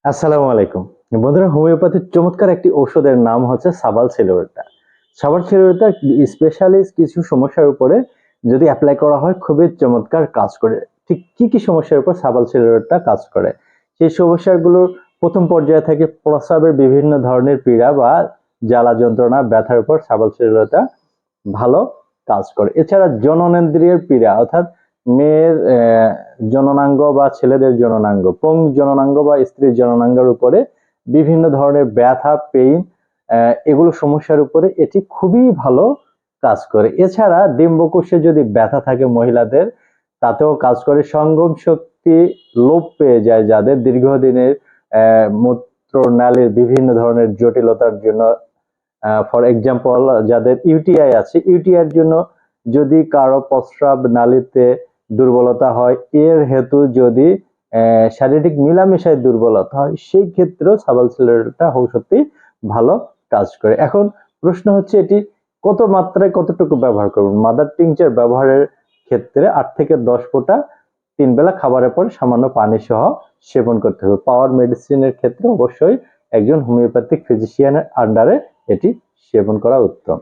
আসসালামু আলাইকুম। বন্ধুরা, হোমিওপ্যাথির চমৎকার একটি ঔষধের নাম হচ্ছে সাবাল সেলুলোটা। সাবাল সেলুলোটা স্পেশালিস্ট কিছু সমস্যার উপরে যদি এপ্লাই করা হয় খুবই চমৎকার কাজ করে। ঠিক কি কি সমস্যার উপর সাবাল সেলুলোটা কাজ করে? সেই সমস্যাগুলোর প্রথম পর্যায়ে থেকে প্রস্রাবের বিভিন্ন ধরনের পীড়া বা জ্বালা যন্ত্রণা, ব্যথার উপর সাবাল সেলুলোটা ভালো কাজ করে। এছাড়া জননেন্দ্রিয়ের পীড়া অর্থাৎ মেয়ের জননাঙ্গ বা ছেলেদের জননাঙ্গ, পুং জননাঙ্গ বা স্ত্রীর জননাঙ্গের উপরে বিভিন্ন ধরনের ব্যথা, পেইন, এগুলো সমস্যার উপরে এটি খুবই ভালো কাজ করে। এছাড়া ডিম্বকোষে যদি ব্যথা থাকে মহিলাদের, তাতেও কাজ করে। সঙ্গম শক্তি লোপ পেয়ে যায় যাদের দীর্ঘদিনের মূত্রনালীর বিভিন্ন ধরনের জটিলতার জন্য, ফর এক্সাম্পল যাদের ইউটিআই আছে, ইউটিআই এর জন্য যদি কারো প্রস্রাব নালীতে দুর্বলতা হয়, এর হেতু যদি শারীরিক মিলামেশায় দুর্বলতা হয়, সেই ক্ষেত্রেও সাবাল সেলুলোটা ঔষধটি ভালো কাজ করে। এখন প্রশ্ন হচ্ছে এটি কত মাত্রায় কতটুকু ব্যবহার করবেন। মাদার টিংচার ব্যবহারের ক্ষেত্রে 8 থেকে 10 ফোঁটা 3 বেলা খাবারের পর সামান্য পানি সহ সেবন করতে হবে। পাওয়ার মেডিসিনের ক্ষেত্রে অবশ্যই একজন হোমিওপ্যাথিক ফিজিশিয়ানের আন্ডারে এটি সেবন করা উত্তম।